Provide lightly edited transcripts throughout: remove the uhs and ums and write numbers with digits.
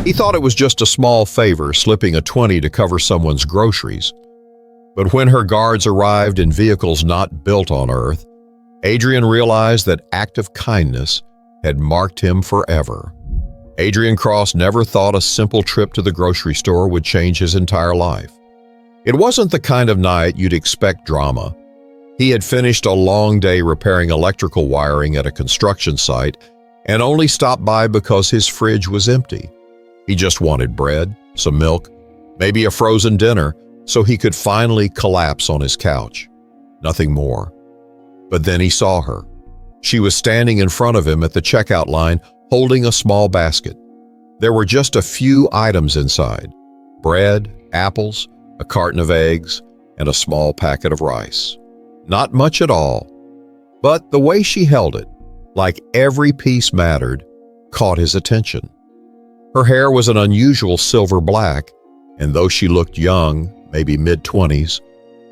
He thought it was just a small favor, slipping a 20 to cover someone's groceries. But when her guards arrived in vehicles not built on Earth, Adrian realized that act of kindness had marked him forever. Adrian Cross never thought a simple trip to the grocery store would change his entire life. It wasn't the kind of night you'd expect drama. He had finished a long day repairing electrical wiring at a construction site and only stopped by because his fridge was empty. He just wanted bread, some milk, maybe a frozen dinner, so he could finally collapse on his couch. Nothing more. But then he saw her. She was standing in front of him at the checkout line, holding a small basket. There were just a few items inside: bread, apples, a carton of eggs, and a small packet of rice. Not much at all. But the way she held it, like every piece mattered, caught his attention. Her hair was an unusual silver black, and though she looked young, maybe mid-20s,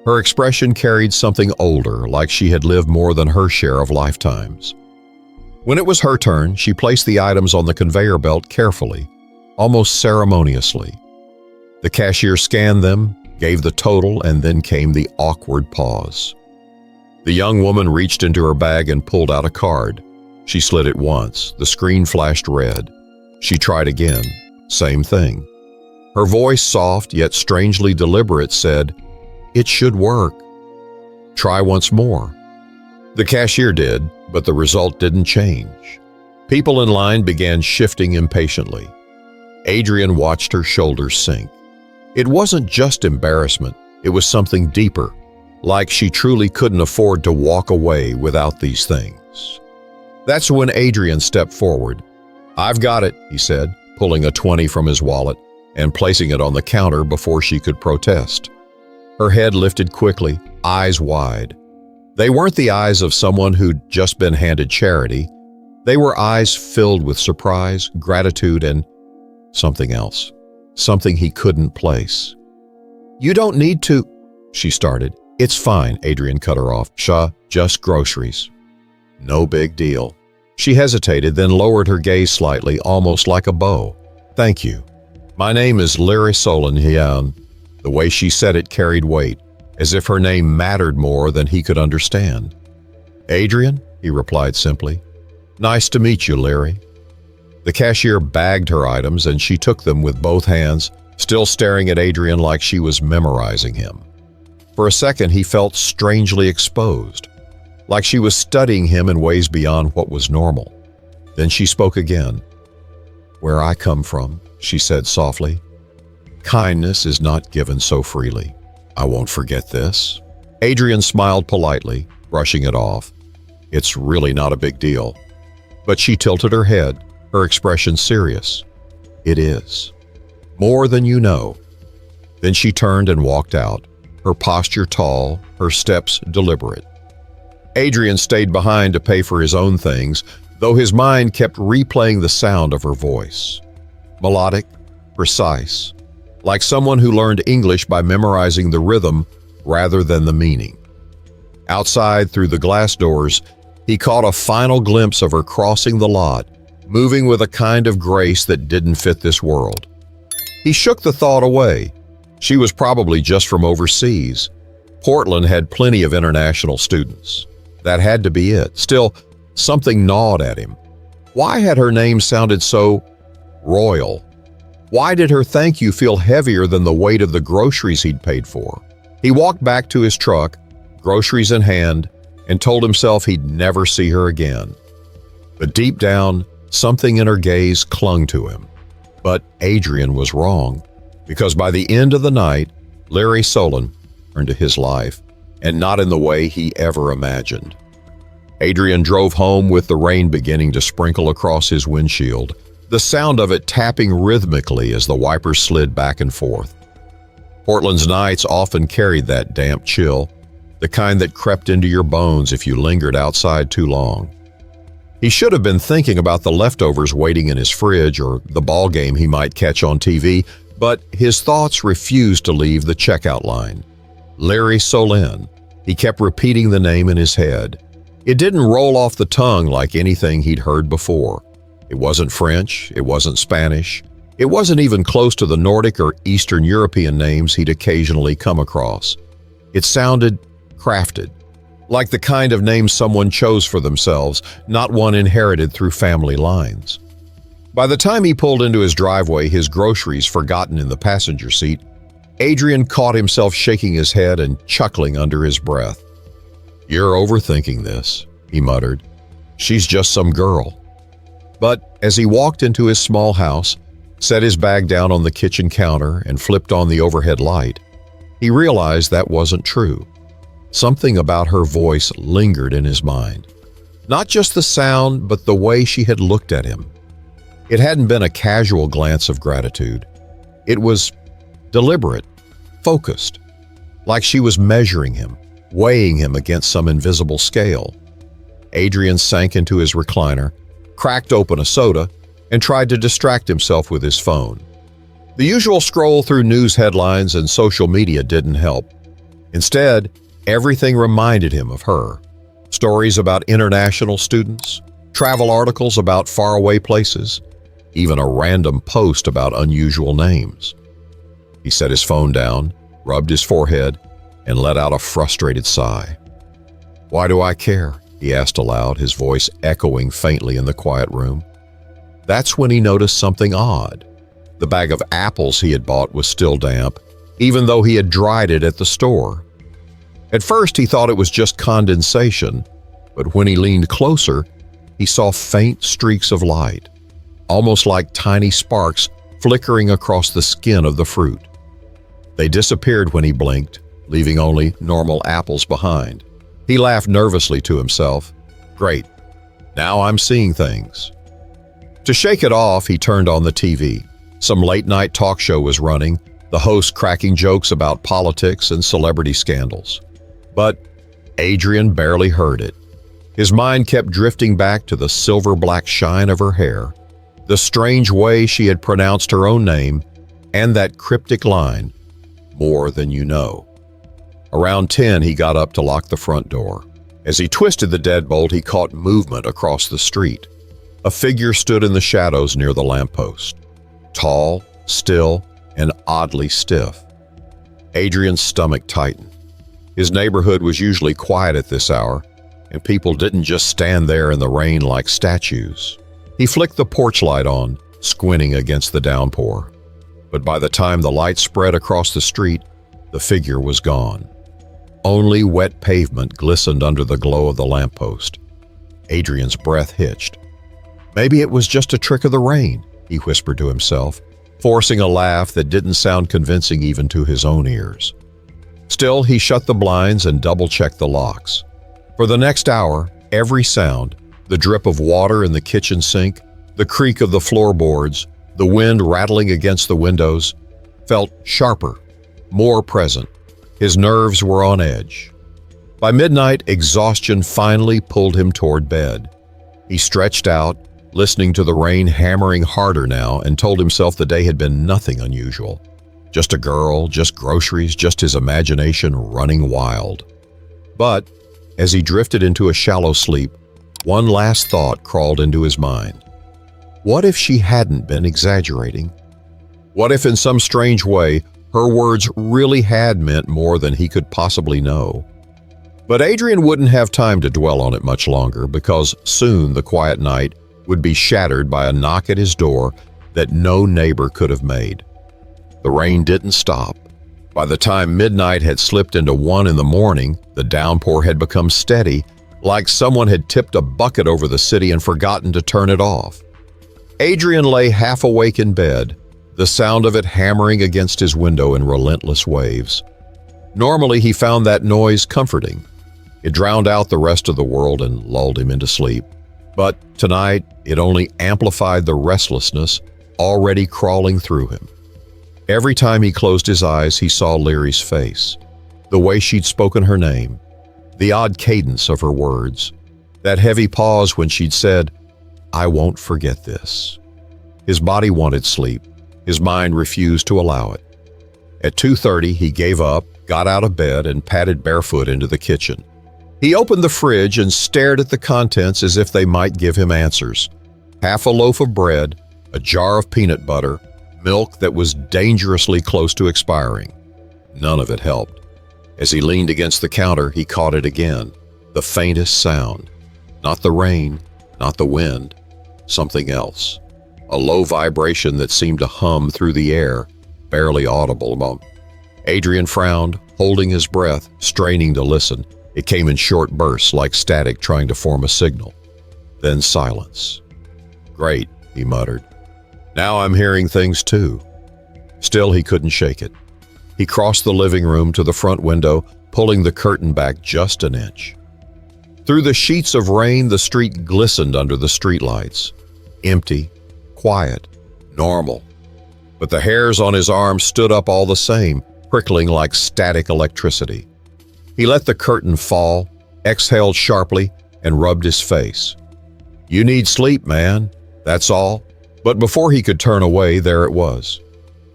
her expression carried something older, like she had lived more than her share of lifetimes. When it was her turn, she placed the items on the conveyor belt carefully, almost ceremoniously. The cashier scanned them, gave the total, and then came the awkward pause. The young woman reached into her bag and pulled out a card. She slid it once. The screen flashed red. She tried again. Same thing. Her voice, soft yet strangely deliberate, said, "It should work. Try once more." The cashier did, but the result didn't change. People in line began shifting impatiently. Adrian watched her shoulders sink. It wasn't just embarrassment, it was something deeper, like she truly couldn't afford to walk away without these things. That's when Adrian stepped forward. "I've got it," he said, pulling a 20 from his wallet and placing it on the counter before she could protest. Her head lifted quickly, eyes wide. They weren't the eyes of someone who'd just been handed charity. They were eyes filled with surprise, gratitude, and something else. Something he couldn't place. "You don't need to," she started. "It's fine," Adrian cut her off. Just groceries." "No big deal." She hesitated, then lowered her gaze slightly, almost like a bow. "Thank you. My name is Larry Solan." The way she said it carried weight, as if her name mattered more than he could understand. "Adrian," he replied simply. "Nice to meet you, Larry." The cashier bagged her items and she took them with both hands, still staring at Adrian like she was memorizing him. For a second, he felt strangely exposed, like she was studying him in ways beyond what was normal. Then she spoke again. "Where I come from," she said softly, "kindness is not given so freely. I won't forget this." Adrian smiled politely, brushing it off. "It's really not a big deal." But she tilted her head, her expression serious. "It is. More than you know." Then she turned and walked out, her posture tall, her steps deliberate. Adrian stayed behind to pay for his own things, though his mind kept replaying the sound of her voice. Melodic, precise, like someone who learned English by memorizing the rhythm rather than the meaning. Outside, through the glass doors, he caught a final glimpse of her crossing the lot, moving with a kind of grace that didn't fit this world. He shook the thought away. She was probably just from overseas. Portland had plenty of international students. That had to be it. Still, something gnawed at him. Why had her name sounded so royal? Why did her thank you feel heavier than the weight of the groceries he'd paid for? He walked back to his truck, groceries in hand, and told himself he'd never see her again. But deep down, something in her gaze clung to him. But Adrian was wrong, because by the end of the night, Larry Solan returned to his life, and not in the way he ever imagined. Adrian drove home with the rain beginning to sprinkle across his windshield, the sound of it tapping rhythmically as the wipers slid back and forth. Portland's nights often carried that damp chill, the kind that crept into your bones if you lingered outside too long. He should have been thinking about the leftovers waiting in his fridge or the ball game he might catch on TV, but his thoughts refused to leave the checkout line. Larry Solan. He kept repeating the name in his head. It didn't roll off the tongue like anything he'd heard before. It wasn't French, it wasn't Spanish. It wasn't even close to the Nordic or Eastern European names he'd occasionally come across. It sounded crafted, like the kind of name someone chose for themselves, not one inherited through family lines. By the time he pulled into his driveway, his groceries forgotten in the passenger seat, Adrian caught himself shaking his head and chuckling under his breath. "You're overthinking this," he muttered. "She's just some girl." But as he walked into his small house, set his bag down on the kitchen counter, and flipped on the overhead light, he realized that wasn't true. Something about her voice lingered in his mind. Not just the sound, but the way she had looked at him. It hadn't been a casual glance of gratitude. It was deliberate, focused, like she was measuring him, weighing him against some invisible scale. Adrian sank into his recliner, cracked open a soda, and tried to distract himself with his phone. The usual scroll through news headlines and social media didn't help. Instead, everything reminded him of her. Stories about international students, travel articles about faraway places, even a random post about unusual names. He set his phone down, rubbed his forehead, and let out a frustrated sigh. "Why do I care?" he asked aloud, his voice echoing faintly in the quiet room. That's when he noticed something odd. The bag of apples he had bought was still damp, even though he had dried it at the store. At first, he thought it was just condensation, but when he leaned closer, he saw faint streaks of light, almost like tiny sparks flickering across the skin of the fruit. They disappeared when he blinked, leaving only normal apples behind. He laughed nervously to himself. "Great, now I'm seeing things." To shake it off, he turned on the TV. Some late-night talk show was running, the host cracking jokes about politics and celebrity scandals. But Adrian barely heard it. His mind kept drifting back to the silver-black shine of her hair, the strange way she had pronounced her own name, and that cryptic line, "More than you know." Around 10, he got up to lock the front door. As he twisted the deadbolt, he caught movement across the street. A figure stood in the shadows near the lamppost. Tall, still, and oddly stiff. Adrian's stomach tightened. His neighborhood was usually quiet at this hour, and people didn't just stand there in the rain like statues. He flicked the porch light on, squinting against the downpour. But by the time the light spread across the street, the figure was gone. Only wet pavement glistened under the glow of the lamppost. Adrian's breath hitched. Maybe it was just a trick of the rain, he whispered to himself, forcing a laugh that didn't sound convincing even to his own ears. Still, he shut the blinds and double-checked the locks. For the next hour, every sound, the drip of water in the kitchen sink, the creak of the floorboards, the wind rattling against the windows, felt sharper, more present. His nerves were on edge. By midnight, exhaustion finally pulled him toward bed. He stretched out, listening to the rain hammering harder now, and told himself the day had been nothing unusual. Just a girl, just groceries, just his imagination running wild. But as he drifted into a shallow sleep, one last thought crawled into his mind. What if she hadn't been exaggerating? What if in some strange way her words really had meant more than he could possibly know? But Adrian wouldn't have time to dwell on it much longer, because soon the quiet night would be shattered by a knock at his door that no neighbor could have made. The rain didn't stop. By the time midnight had slipped into 1 in the morning, the downpour had become steady, like someone had tipped a bucket over the city and forgotten to turn it off. Adrian lay half awake in bed, the sound of it hammering against his window in relentless waves. Normally, he found that noise comforting. It drowned out the rest of the world and lulled him into sleep. But tonight, it only amplified the restlessness already crawling through him. Every time he closed his eyes, he saw Leary's face, the way she'd spoken her name, the odd cadence of her words, that heavy pause when she'd said, "I won't forget this." His body wanted sleep. His mind refused to allow it. At 2:30, he gave up, got out of bed, and padded barefoot into the kitchen. He opened the fridge and stared at the contents as if they might give him answers. Half a loaf of bread, a jar of peanut butter, milk that was dangerously close to expiring. None of it helped. As he leaned against the counter, he caught it again, the faintest sound. Not the rain, not the wind, something else. A low vibration that seemed to hum through the air, barely audible. Adrian frowned, holding his breath, straining to listen. It came in short bursts, like static trying to form a signal. Then silence. "Great," he muttered. "Now I'm hearing things too." Still, he couldn't shake it. He crossed the living room to the front window, pulling the curtain back just an inch. Through the sheets of rain, the street glistened under the streetlights. Empty, quiet, normal. But the hairs on his arms stood up all the same, prickling like static electricity. He let the curtain fall, exhaled sharply, and rubbed his face. "You need sleep, man. That's all." But before he could turn away, there it was.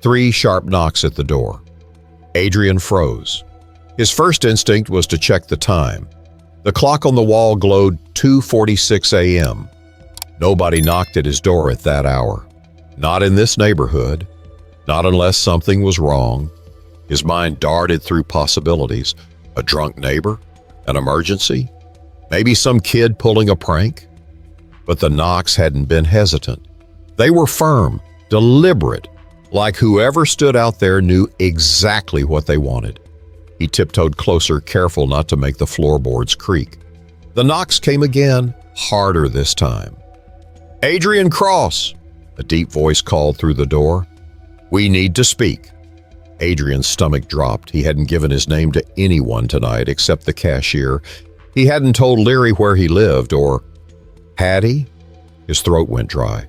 3 sharp knocks at the door. Adrian froze. His first instinct was to check the time. The clock on the wall glowed 2:46 a.m. Nobody knocked at his door at that hour. Not in this neighborhood. Not unless something was wrong. His mind darted through possibilities. A drunk neighbor? An emergency? Maybe some kid pulling a prank? But the knocks hadn't been hesitant. They were firm, deliberate, like whoever stood out there knew exactly what they wanted. He tiptoed closer, careful not to make the floorboards creak. The knocks came again, harder this time. "Adrian Cross!" a deep voice called through the door. "We need to speak." Adrian's stomach dropped. He hadn't given his name to anyone tonight except the cashier. He hadn't told Leary where he lived, or had he? His throat went dry.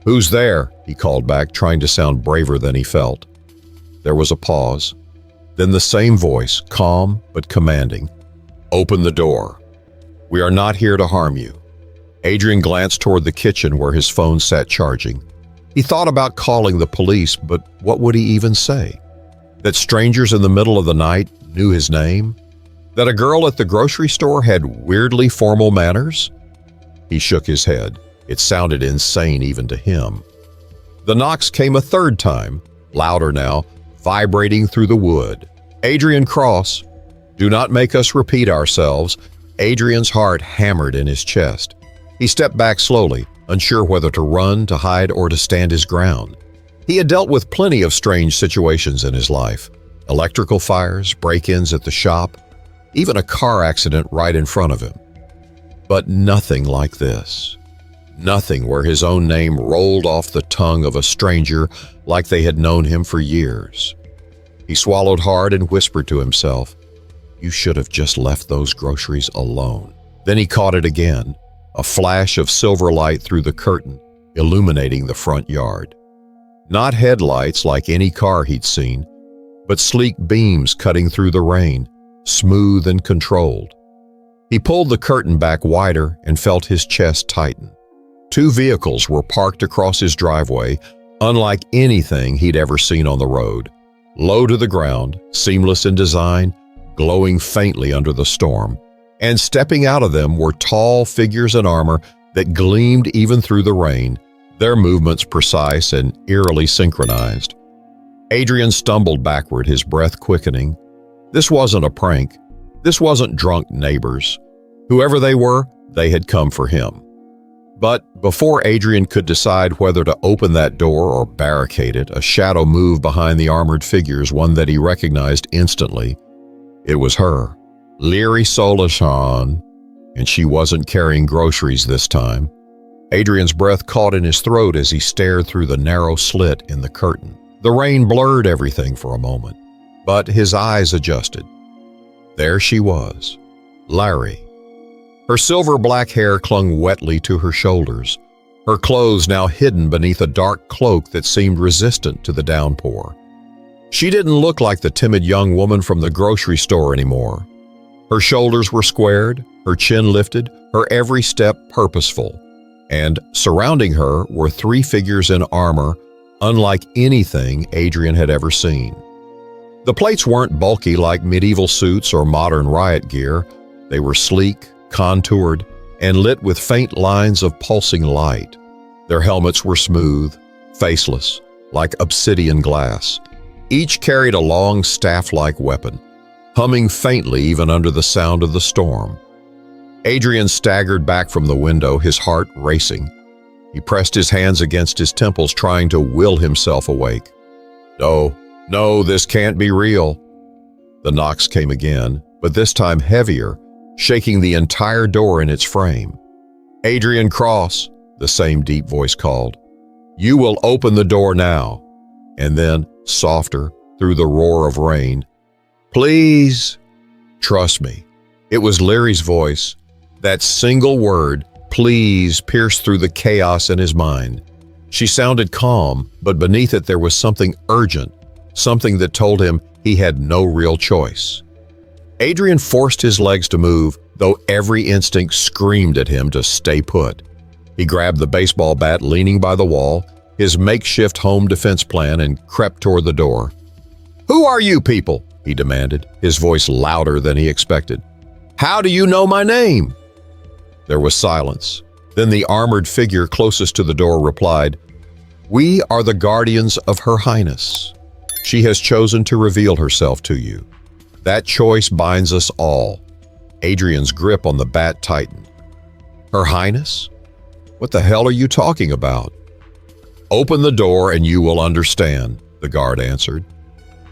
"Who's there?" he called back, trying to sound braver than he felt. There was a pause. Then the same voice, calm but commanding. "Open the door. We are not here to harm you." Adrian glanced toward the kitchen where his phone sat charging. He thought about calling the police, but what would he even say? That strangers in the middle of the night knew his name? That a girl at the grocery store had weirdly formal manners? He shook his head. It sounded insane even to him. The knocks came a third time, louder now, vibrating through the wood. "Adrian Cross." "Do not make us repeat ourselves." Adrian's heart hammered in his chest. He stepped back slowly, unsure whether to run, to hide, or to stand his ground. He had dealt with plenty of strange situations in his life. Electrical fires, break-ins at the shop, even a car accident right in front of him. But nothing like this. Nothing where his own name rolled off the tongue of a stranger like they had known him for years. He swallowed hard and whispered to himself, "You should have just left those groceries alone." Then he caught it again, a flash of silver light through the curtain, illuminating the front yard. Not headlights like any car he'd seen, but sleek beams cutting through the rain, smooth and controlled. He pulled the curtain back wider and felt his chest tighten. 2 vehicles were parked across his driveway, unlike anything he'd ever seen on the road. Low to the ground, seamless in design, glowing faintly under the storm. And stepping out of them were tall figures in armor that gleamed even through the rain, their movements precise and eerily synchronized. Adrian stumbled backward, his breath quickening. This wasn't a prank. This wasn't drunk neighbors. Whoever they were, they had come for him. But before Adrian could decide whether to open that door or barricade it, a shadow moved behind the armored figures, one that he recognized instantly. It was her, Leary Solashan, and she wasn't carrying groceries this time. Adrian's breath caught in his throat as he stared through the narrow slit in the curtain. The rain blurred everything for a moment, but his eyes adjusted. There she was, Larry. Her silver-black hair clung wetly to her shoulders, her clothes now hidden beneath a dark cloak that seemed resistant to the downpour. She didn't look like the timid young woman from the grocery store anymore. Her shoulders were squared, her chin lifted, her every step purposeful. And surrounding her were 3 figures in armor, unlike anything Adrian had ever seen. The plates weren't bulky like medieval suits or modern riot gear. They were sleek, contoured, and lit with faint lines of pulsing light. Their helmets were smooth, faceless, like obsidian glass. Each carried a long staff-like weapon, humming faintly even under the sound of the storm. Adrian staggered back from the window, his heart racing. He pressed his hands against his temples, trying to will himself awake. No, this can't be real. The knocks came again, but this time heavier, shaking the entire door in its frame. Adrian Cross, the same deep voice called. You will open the door now. And then, softer, through the roar of rain, please. Trust me. It was Leary's voice. That single word, please, pierced through the chaos in his mind. She sounded calm, but beneath it there was something urgent, something that told him he had no real choice. Adrian forced his legs to move, though every instinct screamed at him to stay put. He grabbed the baseball bat leaning by the wall, his makeshift home defense plan, and crept toward the door. Who are you people? He demanded, his voice louder than he expected. How do you know my name? There was silence. Then the armored figure closest to the door replied, We are the guardians of Her Highness. She has chosen to reveal herself to you. That choice binds us all. Adrian's grip on the bat tightened. Her Highness? What the hell are you talking about? Open the door and you will understand, the guard answered.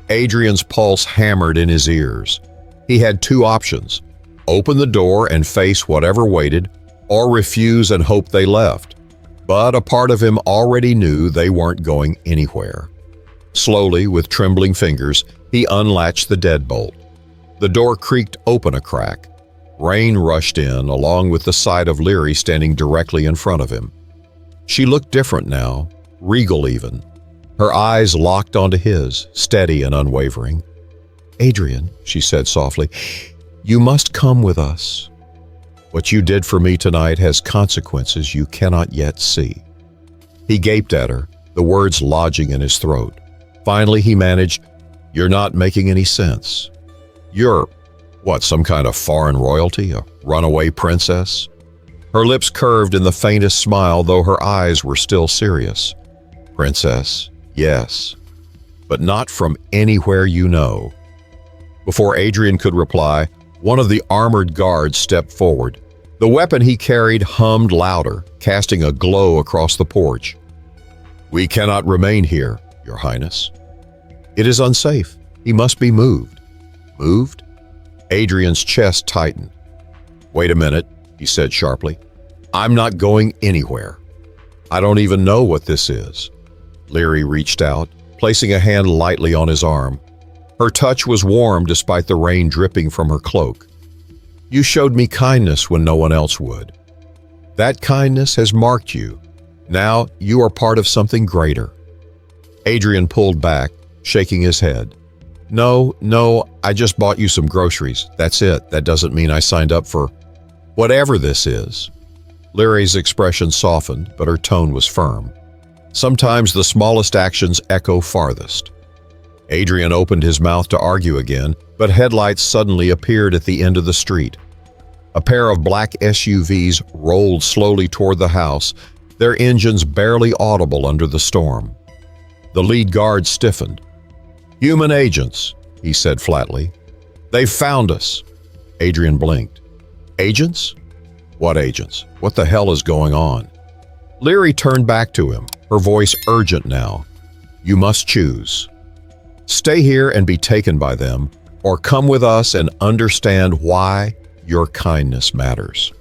Adrian's pulse hammered in his ears. He had two options: open the door and face whatever waited, or refuse and hope they left. But a part of him already knew they weren't going anywhere. Slowly, with trembling fingers, he unlatched the deadbolt. The door creaked open a crack. Rain rushed in, along with the sight of Leary standing directly in front of him. She looked different now, regal even. Her eyes locked onto his, steady and unwavering. Adrian, she said softly, you must come with us. What you did for me tonight has consequences you cannot yet see. He gaped at her, the words lodging in his throat. Finally, he managed, You're not making any sense. You're, what, some kind of foreign royalty, a runaway princess? Her lips curved in the faintest smile, though her eyes were still serious. Princess, yes, but not from anywhere you know. Before Adrian could reply, one of the armored guards stepped forward. The weapon he carried hummed louder, casting a glow across the porch. We cannot remain here, Your Highness. It is unsafe. He must be moved. Moved? Adrian's chest tightened. Wait a minute, he said sharply. I'm not going anywhere. I don't even know what this is. Leary reached out, placing a hand lightly on his arm. Her touch was warm despite the rain dripping from her cloak. You showed me kindness when no one else would. That kindness has marked you. Now you are part of something greater. Adrian pulled back, shaking his head. No, I just bought you some groceries. That's it. That doesn't mean I signed up for whatever this is. Leary's expression softened, but her tone was firm. Sometimes the smallest actions echo farthest. Adrian opened his mouth to argue again, but headlights suddenly appeared at the end of the street. A pair of black SUVs rolled slowly toward the house, their engines barely audible under the storm. The lead guard stiffened. Human agents, he said flatly. They've found us. Adrian blinked. Agents? What agents? What the hell is going on? Leary turned back to him, her voice urgent now. You must choose. Stay here and be taken by them, or come with us and understand why your kindness matters.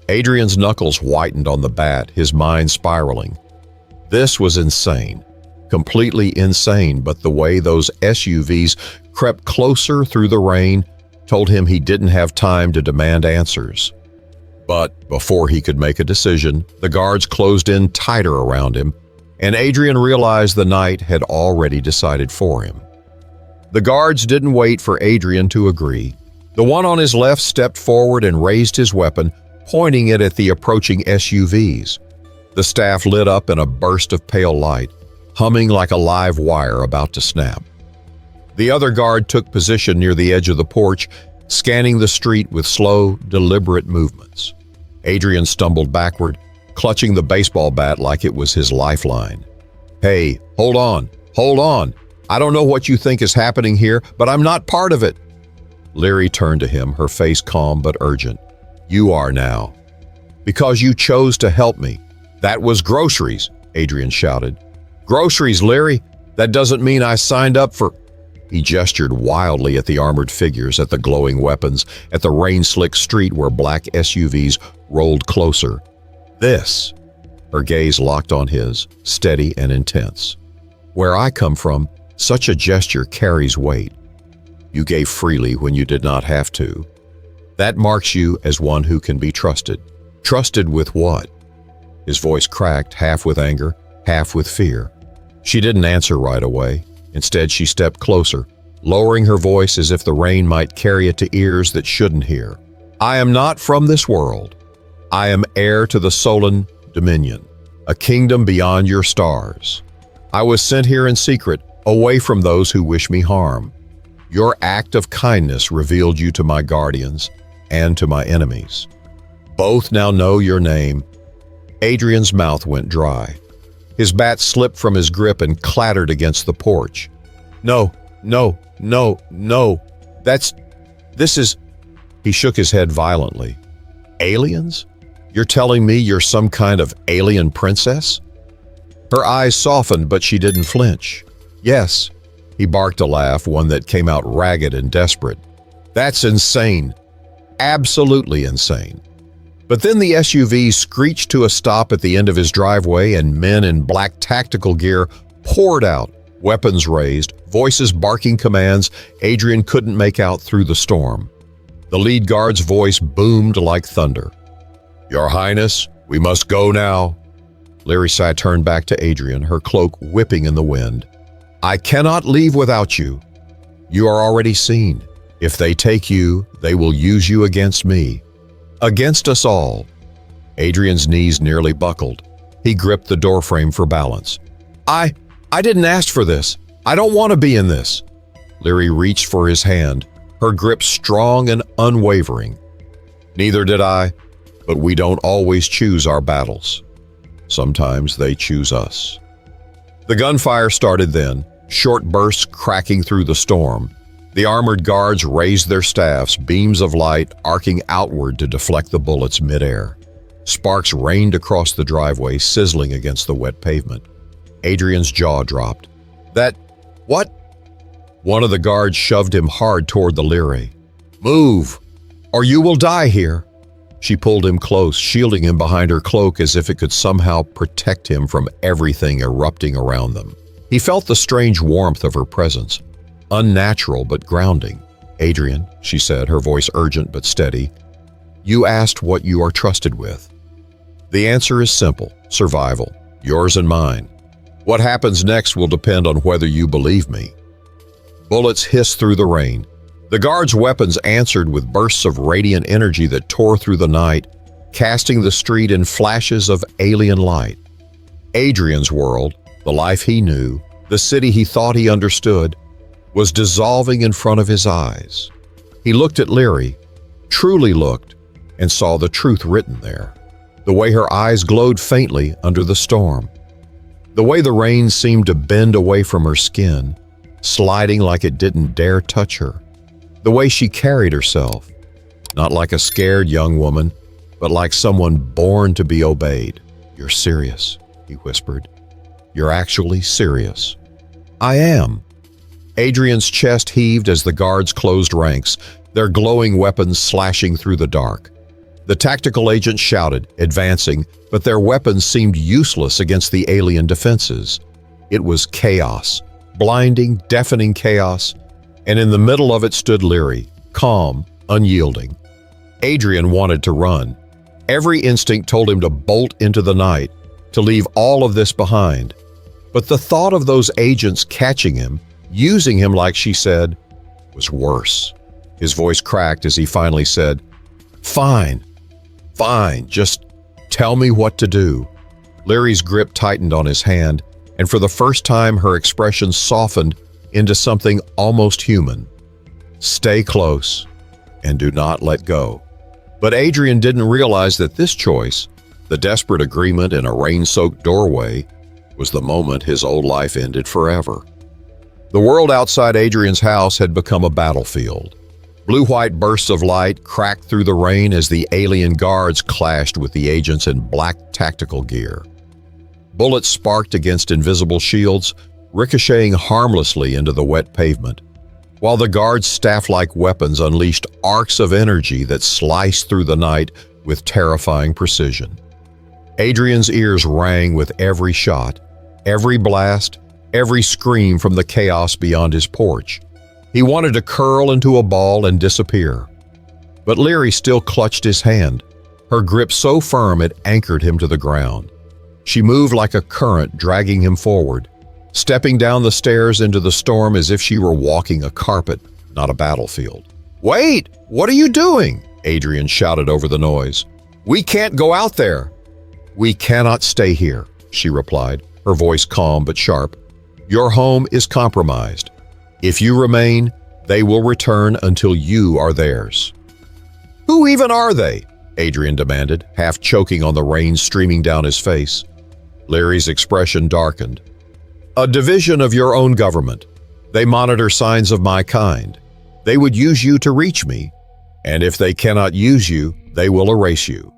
Adrian's knuckles whitened on the bat, his mind spiraling. This was insane. Completely insane, but the way those SUVs crept closer through the rain told him he didn't have time to demand answers. But before he could make a decision, the guards closed in tighter around him, and Adrian realized the night had already decided for him. The guards didn't wait for Adrian to agree. The one on his left stepped forward and raised his weapon, pointing it at the approaching SUVs. The staff lit up in a burst of pale light, humming like a live wire about to snap. The other guard took position near the edge of the porch, scanning the street with slow, deliberate movements. Adrian stumbled backward, clutching the baseball bat like it was his lifeline. Hey, hold on, hold on. I don't know what you think is happening here, but I'm not part of it. Leary turned to him, her face calm but urgent. You are now. Because you chose to help me. That was Groceries, Adrian shouted. Groceries, Leary. That doesn't mean I signed up for... He gestured wildly at the armored figures, at the glowing weapons, at the rain-slick street where black SUVs rolled closer. This, her gaze locked on his, steady and intense. Where I come from, such a gesture carries weight. You gave freely when you did not have to. That marks you as one who can be trusted. Trusted with what? His voice cracked, half with anger, half with fear. She didn't answer right away. Instead, she stepped closer, lowering her voice as if the rain might carry it to ears that shouldn't hear. I am not from this world. I am heir to the Solan Dominion, a kingdom beyond your stars. I was sent here in secret, away from those who wish me harm. Your act of kindness revealed you to my guardians and to my enemies. Both now know your name. Adrian's mouth went dry. His bat slipped from his grip and clattered against the porch. No, no, no, no. This is... He shook his head violently. Aliens? You're telling me you're some kind of alien princess? Her eyes softened, but she didn't flinch. Yes. He barked a laugh, one that came out ragged and desperate. That's insane. Absolutely insane. But then the SUV screeched to a stop at the end of his driveway and men in black tactical gear poured out, weapons raised, voices barking commands Adrian couldn't make out through the storm. The lead guard's voice boomed like thunder. Your Highness, we must go now. Larissa turned back to Adrian, her cloak whipping in the wind. I cannot leave without you. You are already seen. If they take you, they will use you against me. Against us all. Adrian's knees nearly buckled. He gripped the doorframe for balance. I didn't ask for this. I don't want to be in this. Leary reached for his hand, her grip strong and unwavering. Neither did I, but we don't always choose our battles. Sometimes they choose us. The gunfire started then, short bursts cracking through the storm. The armored guards raised their staffs, beams of light arcing outward to deflect the bullets midair. Sparks rained across the driveway, sizzling against the wet pavement. Adrian's jaw dropped. What? One of the guards shoved him hard toward the Leary. Move, or you will die here. She pulled him close, shielding him behind her cloak as if it could somehow protect him from everything erupting around them. He felt the strange warmth of her presence. Unnatural but grounding. Adrian, she said, her voice urgent but steady, you asked what you are trusted with. The answer is simple, survival, yours and mine. What happens next will depend on whether you believe me. Bullets hissed through the rain. The guards' weapons answered with bursts of radiant energy that tore through the night, casting the street in flashes of alien light. Adrian's world, the life he knew, the city he thought he understood, was dissolving in front of his eyes. He looked at Leary, truly looked, and saw the truth written there. The way her eyes glowed faintly under the storm. The way the rain seemed to bend away from her skin, sliding like it didn't dare touch her. The way she carried herself, not like a scared young woman, but like someone born to be obeyed. You're serious, he whispered. You're actually serious. I am. Adrian's chest heaved as the guards closed ranks, their glowing weapons slashing through the dark. The tactical agents shouted, advancing, but their weapons seemed useless against the alien defenses. It was chaos, blinding, deafening chaos, and in the middle of it stood Leary, calm, unyielding. Adrian wanted to run. Every instinct told him to bolt into the night, to leave all of this behind. But the thought of those agents catching him, using him like she said, was worse. His voice cracked as he finally said, Fine, just tell me what to do. Larry's grip tightened on his hand, and for the first time her expression softened into something almost human. Stay close, and do not let go. But Adrian didn't realize that this choice, the desperate agreement in a rain-soaked doorway, was the moment his old life ended forever. The world outside Adrian's house had become a battlefield. Blue-white bursts of light cracked through the rain as the alien guards clashed with the agents in black tactical gear. Bullets sparked against invisible shields, ricocheting harmlessly into the wet pavement, while the guards' staff-like weapons unleashed arcs of energy that sliced through the night with terrifying precision. Adrian's ears rang with every shot, every blast, every scream from the chaos beyond his porch. He wanted to curl into a ball and disappear. But Leary still clutched his hand, her grip so firm it anchored him to the ground. She moved like a current, dragging him forward, stepping down the stairs into the storm as if she were walking a carpet, not a battlefield. "Wait! What are you doing?" Adrian shouted over the noise. "We can't go out there." "We cannot stay here," she replied, her voice calm but sharp. "Your home is compromised. If you remain, they will return until you are theirs." "Who even are they?" Adrian demanded, half choking on the rain streaming down his face. Leary's expression darkened. "A division of your own government. They monitor signs of my kind. They would use you to reach me, and if they cannot use you, they will erase you."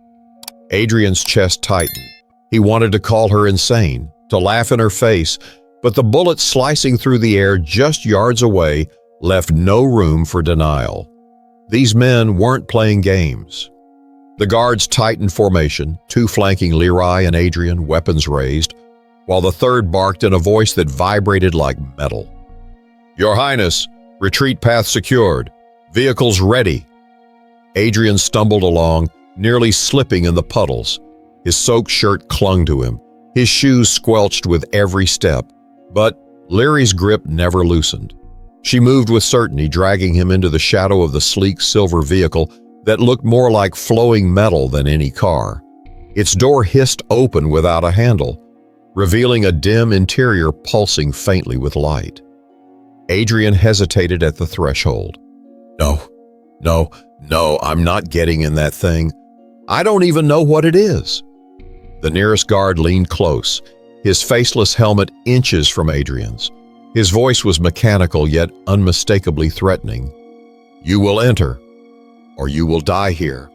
Adrian's chest tightened. He wanted to call her insane, to laugh in her face, but the bullet slicing through the air just yards away left no room for denial. These men weren't playing games. The guards tightened formation, two flanking Leary and Adrian, weapons raised, while the third barked in a voice that vibrated like metal. "Your Highness, retreat path secured. Vehicles ready." Adrian stumbled along, nearly slipping in the puddles. His soaked shirt clung to him, his shoes squelched with every step. But Leary's grip never loosened. She moved with certainty, dragging him into the shadow of the sleek silver vehicle that looked more like flowing metal than any car. Its door hissed open without a handle, revealing a dim interior pulsing faintly with light. Adrian hesitated at the threshold. No, I'm not getting in that thing. I don't even know what it is." The nearest guard leaned close, his faceless helmet inches from Adrian's. His voice was mechanical yet unmistakably threatening. "You will enter, or you will die here."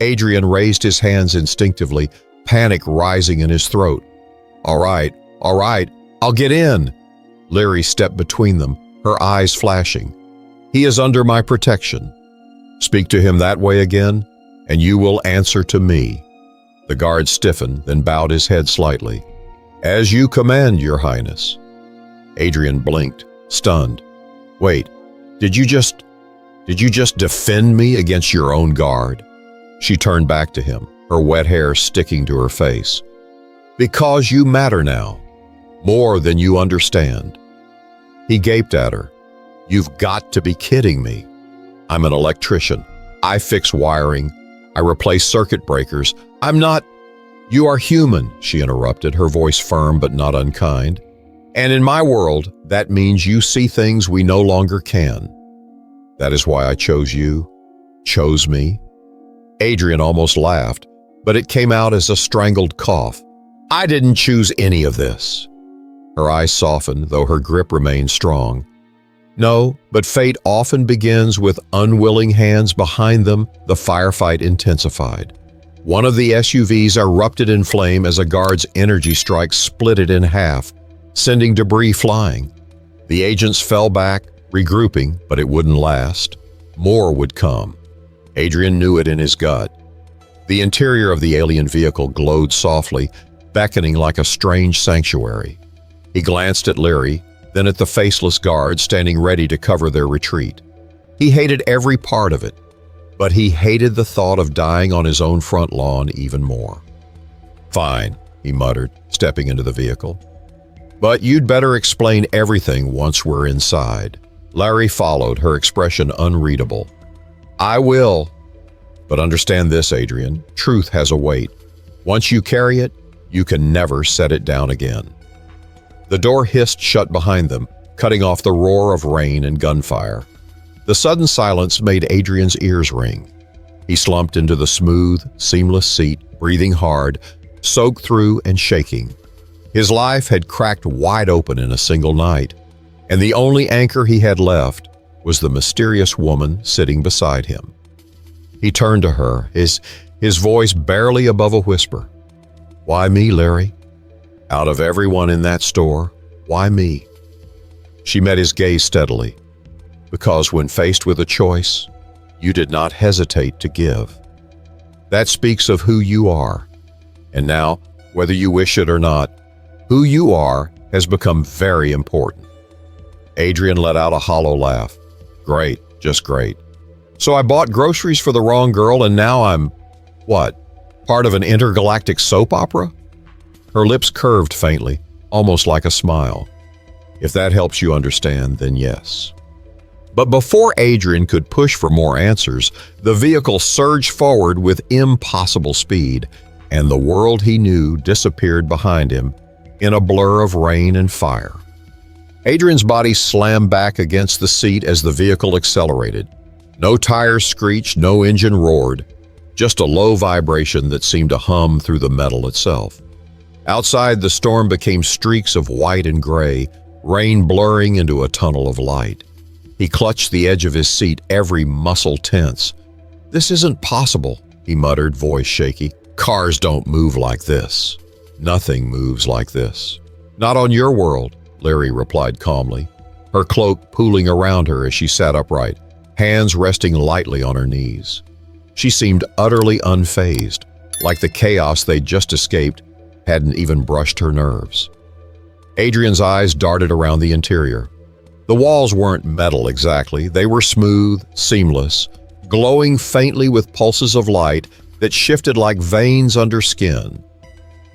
Adrian raised his hands instinctively, panic rising in his throat. All right, I'll get in." Leary stepped between them, her eyes flashing. "He is under my protection. Speak to him that way again, and you will answer to me." The guard stiffened, then bowed his head slightly. "As you command, Your Highness." Adrian blinked, stunned. "Wait, did you just defend me against your own guard?" She turned back to him, her wet hair sticking to her face. "Because you matter now, more than you understand." He gaped at her. "You've got to be kidding me. I'm an electrician. I fix wiring. I replace circuit breakers. I'm not—" "You are human," she interrupted, her voice firm but not unkind. "And in my world, that means you see things we no longer can. That is why I chose you, chose me." Adrian almost laughed, but it came out as a strangled cough. "I didn't choose any of this." Her eyes softened, though her grip remained strong. "No, but fate often begins with unwilling hands behind them." The firefight intensified. One of the SUVs erupted in flame as a guard's energy strike split it in half, sending debris flying. The agents fell back, regrouping, but it wouldn't last. More would come. Adrian knew it in his gut. The interior of the alien vehicle glowed softly, beckoning like a strange sanctuary. He glanced at Leary, then at the faceless guards standing ready to cover their retreat. He hated every part of it, but he hated the thought of dying on his own front lawn even more. "Fine," he muttered, stepping into the vehicle. "But you'd better explain everything once we're inside." Larry followed, her expression unreadable. "I will. But understand this, Adrian, truth has a weight. Once you carry it, you can never set it down again." The door hissed shut behind them, cutting off the roar of rain and gunfire. The sudden silence made Adrian's ears ring. He slumped into the smooth, seamless seat, breathing hard, soaked through and shaking. His life had cracked wide open in a single night, and the only anchor he had left was the mysterious woman sitting beside him. He turned to her, his voice barely above a whisper. "Why me, Larry? Out of everyone in that store, why me?" She met his gaze steadily. "Because when faced with a choice, you did not hesitate to give. That speaks of who you are. And now, whether you wish it or not, who you are has become very important." Adrian let out a hollow laugh. "Great, just great. So I bought groceries for the wrong girl and now I'm, what, part of an intergalactic soap opera?" Her lips curved faintly, almost like a smile. "If that helps you understand, then yes." But before Adrian could push for more answers, the vehicle surged forward with impossible speed, and the world he knew disappeared behind him in a blur of rain and fire. Adrian's body slammed back against the seat as the vehicle accelerated. No tires screeched, no engine roared, just a low vibration that seemed to hum through the metal itself. Outside, the storm became streaks of white and gray, rain blurring into a tunnel of light. He clutched the edge of his seat, every muscle tense. "This isn't possible," he muttered, voice shaky. "Cars don't move like this. Nothing moves like this." "Not on your world," Larry replied calmly, her cloak pooling around her as she sat upright, hands resting lightly on her knees. She seemed utterly unfazed, like the chaos they'd just escaped hadn't even brushed her nerves. Adrian's eyes darted around the interior. The walls weren't metal exactly. They were smooth, seamless, glowing faintly with pulses of light that shifted like veins under skin.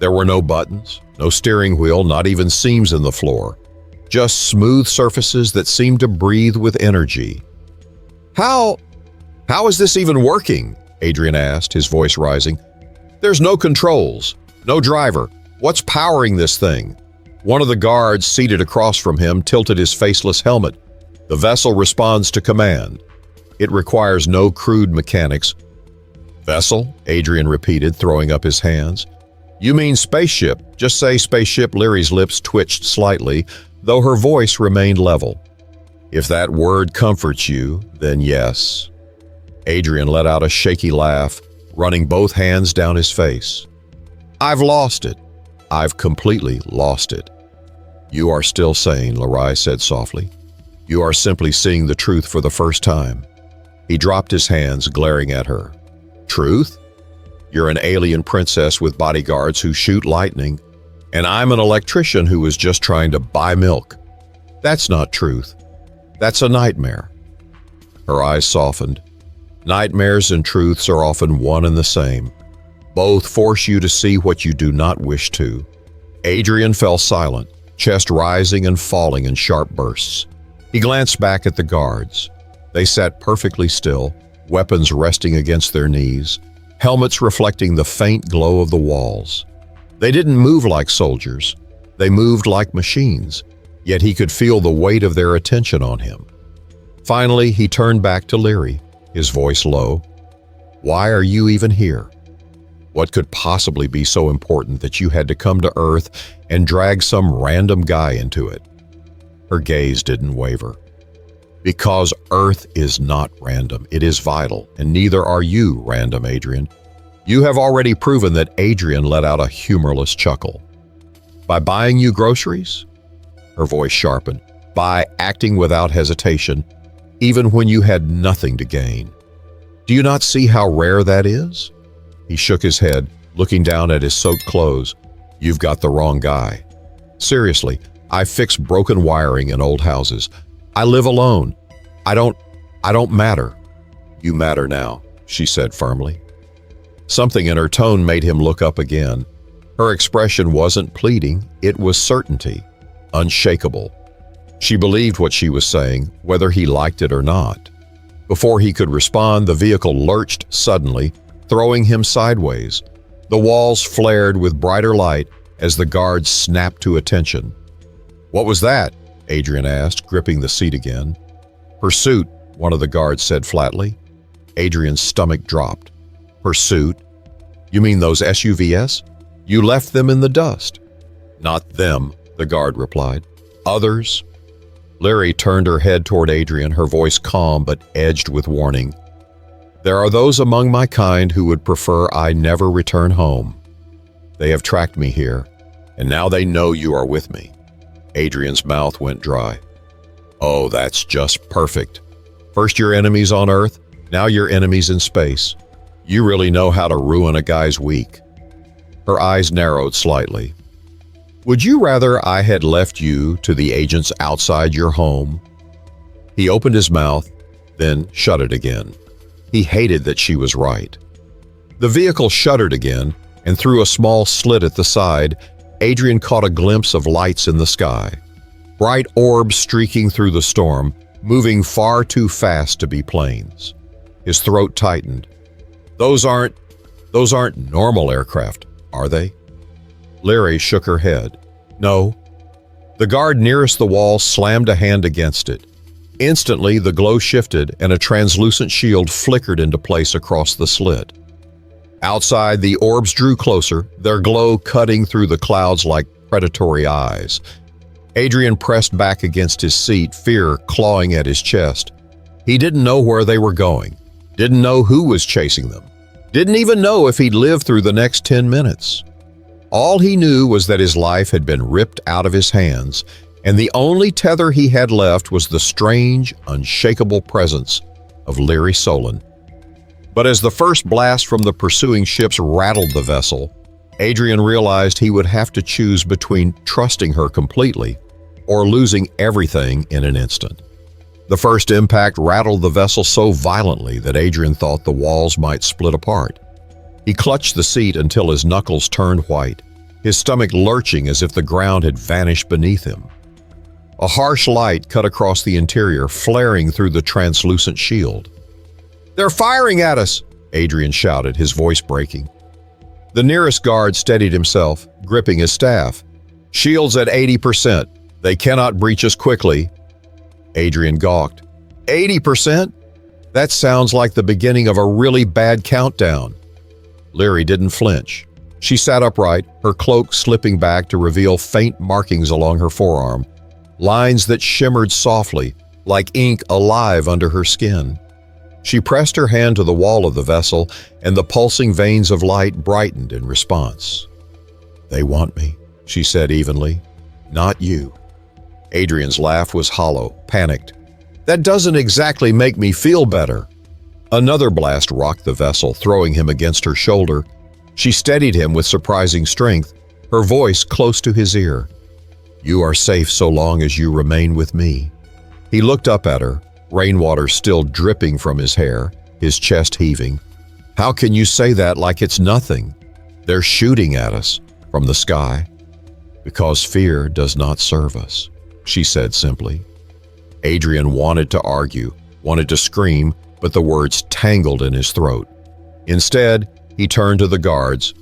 There were no buttons, no steering wheel, not even seams in the floor. Just smooth surfaces that seemed to breathe with energy. How is this even working?" Adrian asked, his voice rising. "There's no controls, no driver. What's powering this thing?" One of the guards seated across from him tilted his faceless helmet. "The vessel responds to command. It requires no crude mechanics." "Vessel?" Adrian repeated, throwing up his hands. "You mean spaceship. Just say spaceship." Larry's lips twitched slightly, though her voice remained level. "If that word comforts you, then yes." Adrian let out a shaky laugh, running both hands down his face. "I've lost it. I've completely lost it." "You are still sane," Larry said softly. "You are simply seeing the truth for the first time." He dropped his hands, glaring at her. "Truth? You're an alien princess with bodyguards who shoot lightning, and I'm an electrician who is just trying to buy milk. That's not truth. That's a nightmare." Her eyes softened. Nightmares and truths are often one and the same. Both force you to see what you do not wish to. Adrian fell silent, chest rising and falling in sharp bursts. He glanced back at the guards. They sat perfectly still, weapons resting against their knees, helmets reflecting the faint glow of the walls. They didn't move like soldiers. They moved like machines, yet he could feel the weight of their attention on him. Finally, he turned back to Larry, his voice low. "Why are you even here? What could possibly be so important that you had to come to Earth and drag some random guy into it?" Her gaze didn't waver. "Because Earth is not random. It is vital, and neither are you random, Adrian. You have already proven that." Adrian let out a humorless chuckle. "By buying you groceries?" Her voice sharpened. "By acting without hesitation, even when you had nothing to gain. Do you not see how rare that is?" He shook his head, looking down at his soaked clothes. "You've got the wrong guy. Seriously, I fix broken wiring in old houses. I live alone. I don't matter." "You matter now," she said firmly. Something in her tone made him look up again. Her expression wasn't pleading, it was certainty, unshakable. She believed what she was saying, whether he liked it or not. Before he could respond, the vehicle lurched suddenly, throwing him sideways. The walls flared with brighter light as the guards snapped to attention. "What was that?" Adrian asked, gripping the seat again. "Pursuit," one of the guards said flatly. Adrian's stomach dropped. "Pursuit? You mean those SUVs? You left them in the dust." Not them, the guard replied. Others? Leary turned her head toward Adrian, her voice calm but edged with warning. There are those among my kind who would prefer I never return home. They have tracked me here, and now they know you are with me. Adrian's mouth went dry. Oh, that's just perfect. First your enemies on Earth, now your enemies in space. You really know how to ruin a guy's week. Her eyes narrowed slightly. Would you rather I had left you to the agents outside your home? He opened his mouth, then shut it again. He hated that she was right. The vehicle shuddered again, and through a small slit at the side, Adrian caught a glimpse of lights in the sky. Bright orbs streaking through the storm, moving far too fast to be planes. His throat tightened. Those aren't normal aircraft, are they? Leary shook her head. No. The guard nearest the wall slammed a hand against it. Instantly, the glow shifted and a translucent shield flickered into place across the slit. Outside, the orbs drew closer, their glow cutting through the clouds like predatory eyes. Adrian pressed back against his seat, fear clawing at his chest. He didn't know where they were going, didn't know who was chasing them, didn't even know if he'd live through the next 10 minutes. All he knew was that his life had been ripped out of his hands, and the only tether he had left was the strange, unshakable presence of Leary Solon. But as the first blast from the pursuing ships rattled the vessel, Adrian realized he would have to choose between trusting her completely or losing everything in an instant. The first impact rattled the vessel so violently that Adrian thought the walls might split apart. He clutched the seat until his knuckles turned white, his stomach lurching as if the ground had vanished beneath him. A harsh light cut across the interior, flaring through the translucent shield. "They're firing at us!" Adrian shouted, his voice breaking. The nearest guard steadied himself, gripping his staff. "Shields at 80%. They cannot breach us quickly." Adrian gawked. 80%? That sounds like the beginning of a really bad countdown. Leary didn't flinch. She sat upright, her cloak slipping back to reveal faint markings along her forearm, lines that shimmered softly, like ink alive under her skin. She pressed her hand to the wall of the vessel, and the pulsing veins of light brightened in response. "They want me," she said evenly. "Not you." Adrian's laugh was hollow, panicked. "That doesn't exactly make me feel better." Another blast rocked the vessel, throwing him against her shoulder. She steadied him with surprising strength, her voice close to his ear. "You are safe so long as you remain with me." He looked up at her, rainwater still dripping from his hair, his chest heaving. "How can you say that like it's nothing? They're shooting at us from the sky." "Because fear does not serve us," she said simply. Adrian wanted to argue, wanted to scream, but the words tangled in his throat. Instead, he turned to the guards.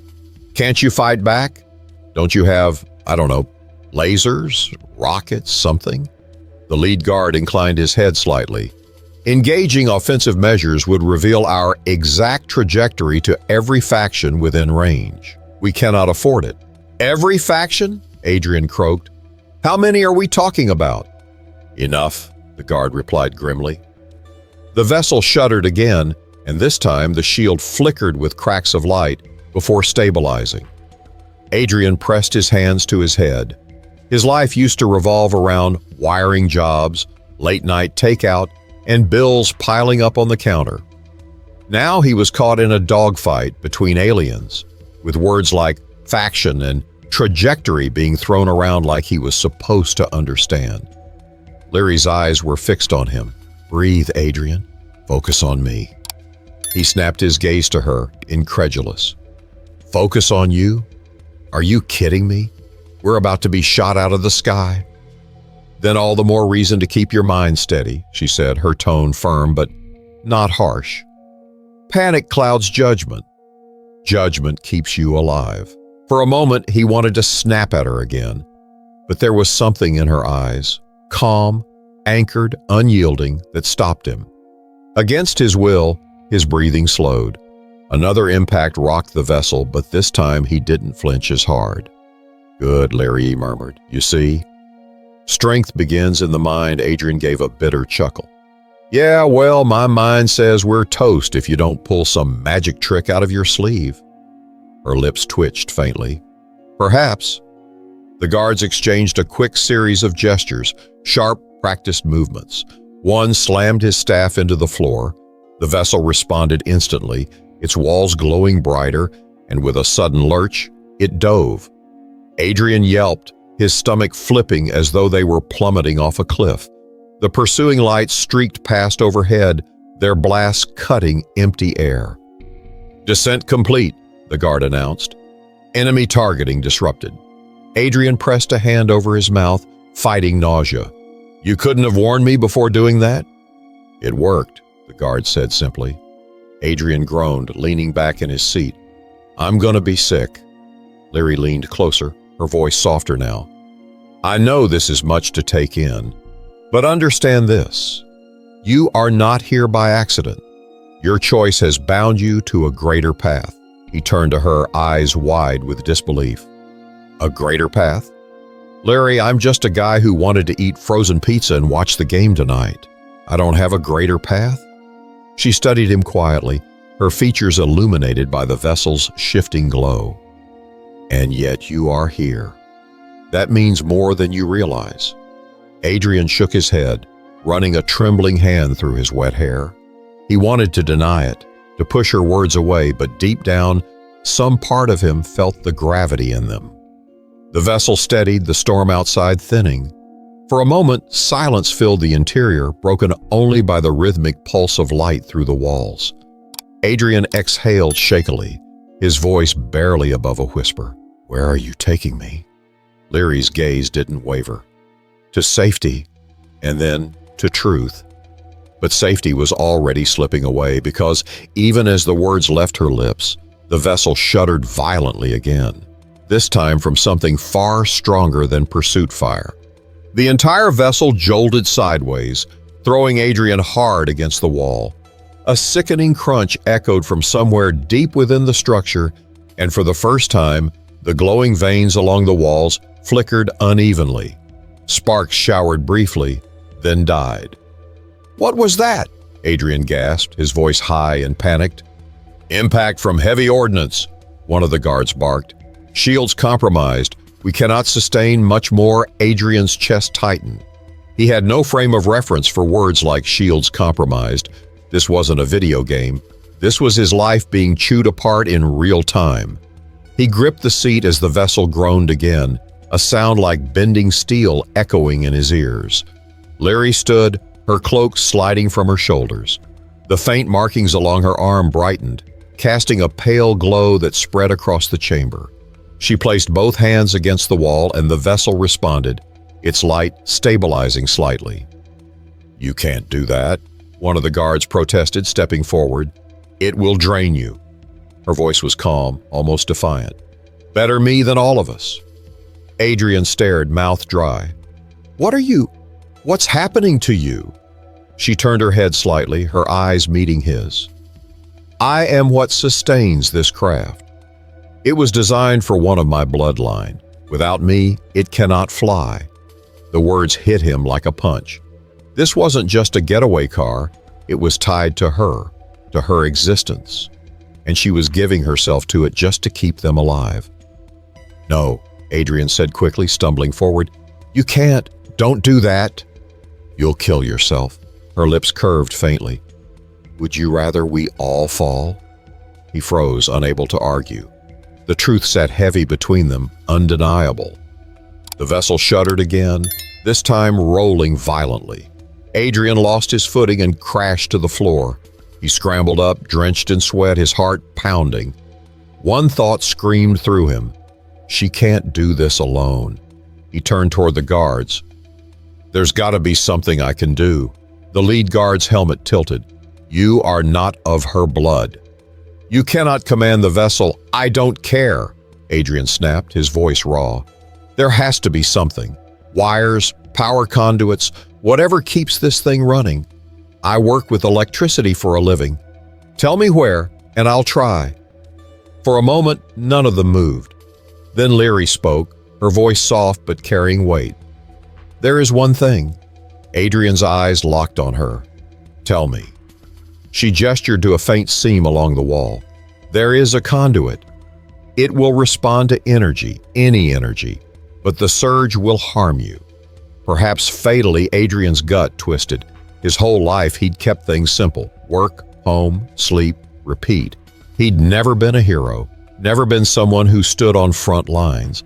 "Can't you fight back? Don't you have, lasers, rockets, something?" The lead guard inclined his head slightly. "Engaging offensive measures would reveal our exact trajectory to every faction within range. We cannot afford it." "Every faction?" Adrian croaked. "How many are we talking about?" "Enough," the guard replied grimly. The vessel shuddered again, and this time the shield flickered with cracks of light before stabilizing. Adrian pressed his hands to his head. His life used to revolve around wiring jobs, late-night takeout, and bills piling up on the counter. Now he was caught in a dogfight between aliens, with words like faction and trajectory being thrown around like he was supposed to understand. Leary's eyes were fixed on him. "Breathe, Adrian. Focus on me." He snapped his gaze to her, incredulous. "Focus on you? Are you kidding me? We're about to be shot out of the sky." "Then all the more reason to keep your mind steady," she said, her tone firm but not harsh. "Panic clouds judgment. Judgment keeps you alive." For a moment, he wanted to snap at her again, but there was something in her eyes, calm, anchored, unyielding, that stopped him. Against his will, his breathing slowed. Another impact rocked the vessel, but this time he didn't flinch as hard. Good, Larry murmured. You see? Strength begins in the mind. Adrian gave a bitter chuckle. Yeah, well, my mind says we're toast if you don't pull some magic trick out of your sleeve. Her lips twitched faintly. Perhaps. The guards exchanged a quick series of gestures, sharp, practiced movements. One slammed his staff into the floor. The vessel responded instantly, its walls glowing brighter, and with a sudden lurch, it dove. Adrian yelped, his stomach flipping as though they were plummeting off a cliff. The pursuing lights streaked past overhead, their blasts cutting empty air. Descent complete, the guard announced. Enemy targeting disrupted. Adrian pressed a hand over his mouth, fighting nausea. You couldn't have warned me before doing that? It worked, the guard said simply. Adrian groaned, leaning back in his seat. I'm gonna be sick. Larry leaned closer, her voice softer now. I know this is much to take in, but understand this. You are not here by accident. Your choice has bound you to a greater path. He turned to her, eyes wide with disbelief. A greater path? Larry, I'm just a guy who wanted to eat frozen pizza and watch the game tonight. I don't have a greater path? She studied him quietly, her features illuminated by the vessel's shifting glow. And yet you are here. That means more than you realize. Adrian shook his head, running a trembling hand through his wet hair. He wanted to deny it, to push her words away, but deep down, some part of him felt the gravity in them. The vessel steadied, the storm outside thinning. For a moment, silence filled the interior, broken only by the rhythmic pulse of light through the walls. Adrian exhaled shakily, his voice barely above a whisper. Where are you taking me? Leary's gaze didn't waver. To safety, and then to truth. But safety was already slipping away because, even as the words left her lips, the vessel shuddered violently again, this time from something far stronger than pursuit fire. The entire vessel jolted sideways, throwing Adrian hard against the wall. A sickening crunch echoed from somewhere deep within the structure, and for the first time, the glowing veins along the walls flickered unevenly. Sparks showered briefly, then died. What was that? Adrian gasped, his voice high and panicked. Impact from heavy ordnance, one of the guards barked. Shields compromised. We cannot sustain much more. Adrian's chest tightened. He had no frame of reference for words like shields compromised. This wasn't a video game. This was his life being chewed apart in real time. He gripped the seat as the vessel groaned again, a sound like bending steel echoing in his ears. Larry stood, her cloak sliding from her shoulders. The faint markings along her arm brightened, casting a pale glow that spread across the chamber. She placed both hands against the wall and the vessel responded, its light stabilizing slightly. You can't do that, one of the guards protested, stepping forward. It will drain you. Her voice was calm, almost defiant. Better me than all of us. Adrian stared, mouth dry. What's happening to you? She turned her head slightly, her eyes meeting his. I am what sustains this craft. It was designed for one of my bloodline. Without me, it cannot fly. The words hit him like a punch. This wasn't just a getaway car, it was tied to her existence, and she was giving herself to it just to keep them alive. No, Adrian said quickly, stumbling forward. You can't. Don't do that. You'll kill yourself. Her lips curved faintly. Would you rather we all fall? He froze, unable to argue. The truth sat heavy between them, undeniable. The vessel shuddered again, this time rolling violently. Adrian lost his footing and crashed to the floor. He scrambled up, drenched in sweat, his heart pounding. One thought screamed through him. She can't do this alone. He turned toward the guards. There's got to be something I can do. The lead guard's helmet tilted. You are not of her blood. You cannot command the vessel. I don't care, Adrian snapped, his voice raw. There has to be something. Wires, power conduits, whatever keeps this thing running. I work with electricity for a living. Tell me where, and I'll try. For a moment, none of them moved. Then Leary spoke, her voice soft but carrying weight. "There is one thing." Adrian's eyes locked on her. "Tell me." She gestured to a faint seam along the wall. "There is a conduit. It will respond to energy, any energy, but the surge will harm you." Perhaps fatally, Adrian's gut twisted. His whole life he'd kept things simple: work, home, sleep, repeat. He'd never been a hero, never been someone who stood on front lines.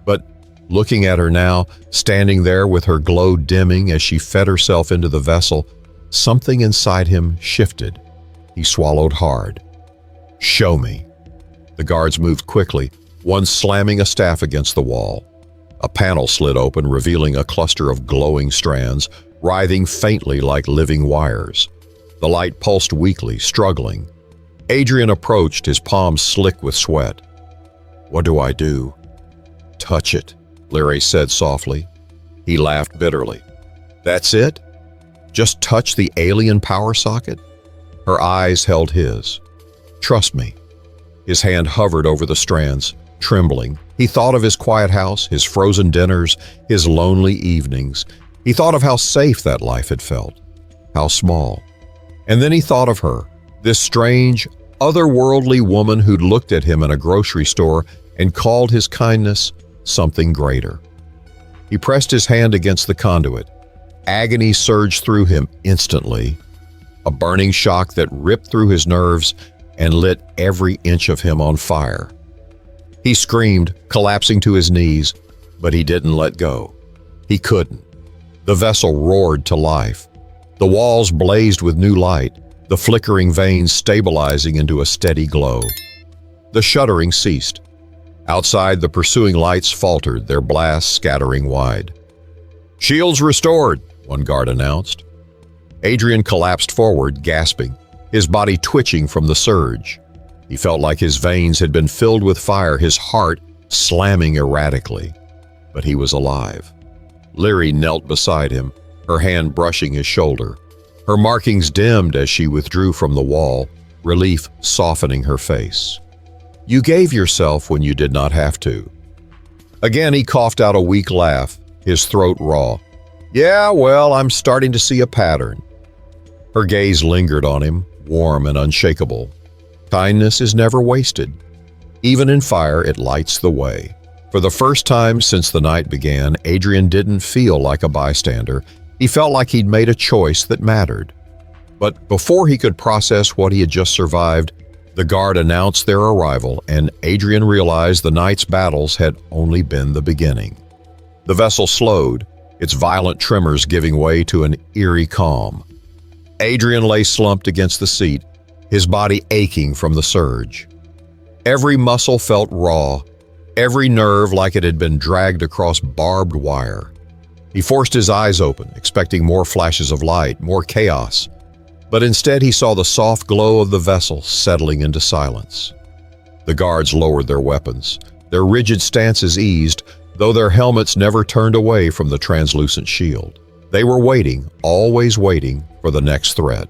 But looking at her now, standing there with her glow dimming as she fed herself into the vessel, something inside him shifted. He swallowed hard. "Show me." The guards moved quickly, one slamming a staff against the wall. A panel slid open, revealing a cluster of glowing strands, writhing faintly like living wires. The light pulsed weakly, struggling. Adrian approached, his palms slick with sweat. "What do I do?" "Touch it," Larry said softly. He laughed bitterly. "That's it? Just touch the alien power socket?" Her eyes held his. "Trust me." His hand hovered over the strands, trembling. He thought of his quiet house, his frozen dinners, his lonely evenings. He thought of how safe that life had felt, how small. And then he thought of her, this strange, otherworldly woman who'd looked at him in a grocery store and called his kindness something greater. He pressed his hand against the conduit. Agony surged through him instantly, a burning shock that ripped through his nerves and lit every inch of him on fire. He screamed, collapsing to his knees, but he didn't let go. He couldn't. The vessel roared to life. The walls blazed with new light, the flickering veins stabilizing into a steady glow. The shuddering ceased. Outside, the pursuing lights faltered, their blasts scattering wide. "Shields restored," one guard announced. Adrian collapsed forward, gasping, his body twitching from the surge. He felt like his veins had been filled with fire, his heart slamming erratically. But he was alive. Leary knelt beside him, her hand brushing his shoulder. Her markings dimmed as she withdrew from the wall, relief softening her face. "You gave yourself when you did not have to." Again, he coughed out a weak laugh, his throat raw. "Yeah, well, I'm starting to see a pattern." Her gaze lingered on him, warm and unshakable. Kindness is never wasted. Even in fire, it lights the way. For the first time since the night began, Adrian didn't feel like a bystander. He felt like he'd made a choice that mattered. But before he could process what he had just survived, the guard announced their arrival, and Adrian realized the night's battles had only been the beginning. The vessel slowed, its violent tremors giving way to an eerie calm. Adrian lay slumped against the seat, his body aching from the surge. Every muscle felt raw, every nerve like it had been dragged across barbed wire. He forced his eyes open, expecting more flashes of light, more chaos. But instead he saw the soft glow of the vessel settling into silence. The guards lowered their weapons. Their rigid stances eased, though their helmets never turned away from the translucent shield. They were waiting, always waiting, for the next threat.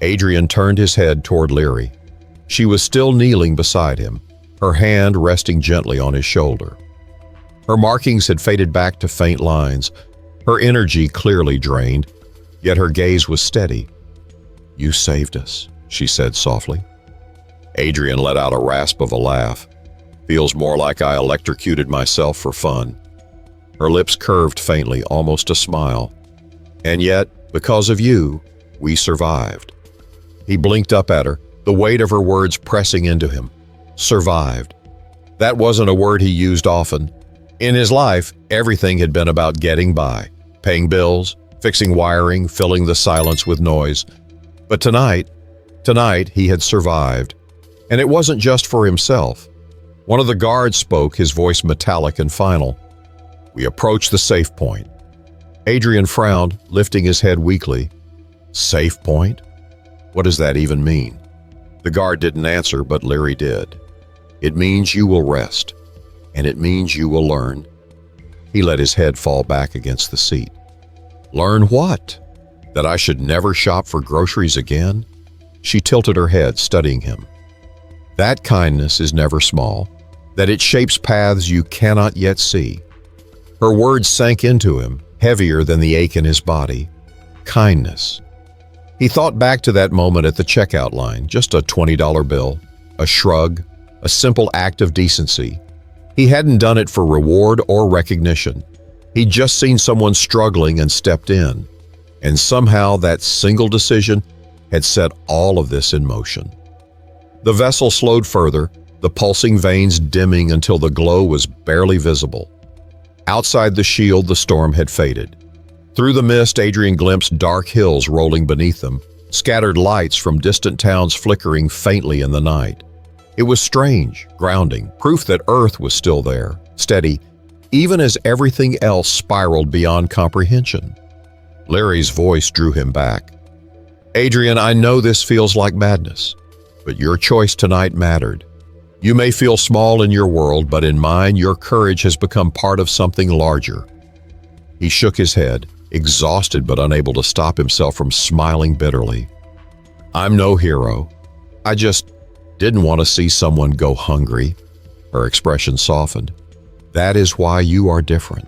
Adrian turned his head toward Leary. She was still kneeling beside him, her hand resting gently on his shoulder. Her markings had faded back to faint lines, her energy clearly drained, yet her gaze was steady. "You saved us," she said softly. Adrian let out a rasp of a laugh. "Feels more like I electrocuted myself for fun." Her lips curved faintly, almost a smile. "And yet, because of you, we survived." He blinked up at her, the weight of her words pressing into him. Survived. That wasn't a word he used often. In his life, everything had been about getting by, paying bills, fixing wiring, filling the silence with noise. But tonight he had survived. And it wasn't just for himself. One of the guards spoke, his voice metallic and final. "We approached the safe point." Adrian frowned, lifting his head weakly. "Safe point? What does that even mean?" The guard didn't answer, but Leary did. "It means you will rest, and it means you will learn." He let his head fall back against the seat. "Learn what? That I should never shop for groceries again?" She tilted her head, studying him. "That kindness is never small. that it shapes paths you cannot yet see. Her words sank into him, heavier than the ache in his body. Kindness. He thought back to that moment at the checkout line, just a $20 bill, a shrug, a simple act of decency. He hadn't done it for reward or recognition. He'd just seen someone struggling and stepped in. And somehow that single decision had set all of this in motion. The vessel slowed further, the pulsing veins dimming until the glow was barely visible. Outside the shield, the storm had faded. Through the mist, Adrian glimpsed dark hills rolling beneath them, scattered lights from distant towns flickering faintly in the night. It was strange, grounding, proof that Earth was still there, steady, even as everything else spiraled beyond comprehension. Larry's voice drew him back. Adrian, I know this feels like madness, but your choice tonight mattered. You may feel small in your world, but in mine, your courage has become part of something larger. He shook his head, exhausted but unable to stop himself from smiling bitterly. I'm no hero. I just didn't want to see someone go hungry. Her expression softened. That is why you are different.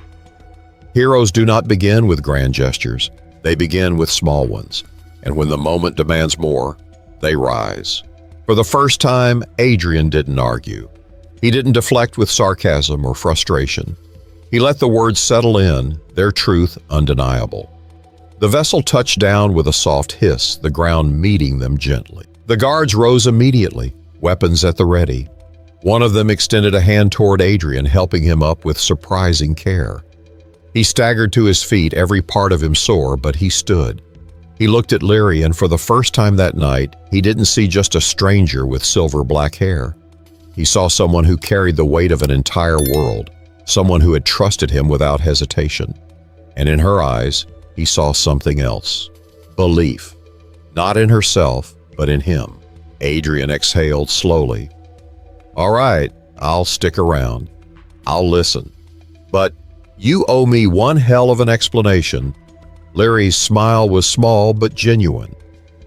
Heroes do not begin with grand gestures. They begin with small ones. And when the moment demands more, they rise. For the first time, Adrian didn't argue. He didn't deflect with sarcasm or frustration. He let the words settle in, their truth undeniable. The vessel touched down with a soft hiss, the ground meeting them gently. The guards rose immediately, weapons at the ready. One of them extended a hand toward Adrian, helping him up with surprising care. He staggered to his feet, every part of him sore, but he stood. He looked at Leary, and for the first time that night, he didn't see just a stranger with silver-black hair. He saw someone who carried the weight of an entire world, someone who had trusted him without hesitation. And in her eyes, he saw something else. Belief. Not in herself, but in him. Adrian exhaled slowly. All right, I'll stick around. I'll listen. But you owe me one hell of an explanation. Larry's smile was small but genuine.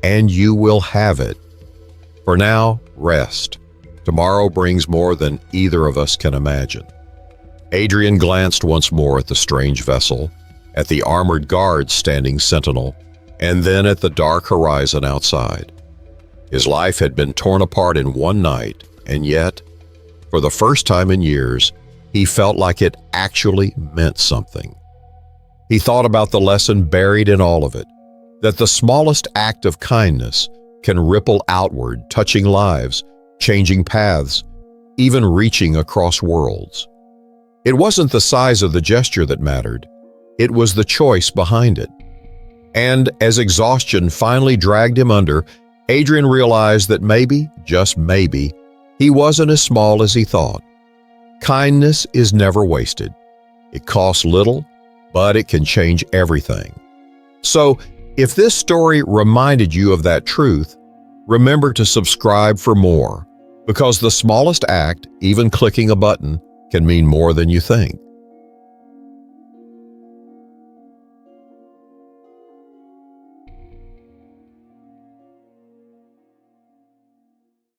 And you will have it. For now, rest. Tomorrow brings more than either of us can imagine. Adrian glanced once more at the strange vessel, at the armored guards standing sentinel, and then at the dark horizon outside. His life had been torn apart in one night, and yet, for the first time in years, he felt like it actually meant something. He thought about the lesson buried in all of it, that the smallest act of kindness can ripple outward, touching lives, changing paths, even reaching across worlds. It wasn't the size of the gesture that mattered, it was the choice behind it. And as exhaustion finally dragged him under, Adrian realized that maybe, just maybe, he wasn't as small as he thought. Kindness is never wasted. It costs little, but it can change everything. So, if this story reminded you of that truth, remember to subscribe for more, because the smallest act, even clicking a button, can mean more than you think.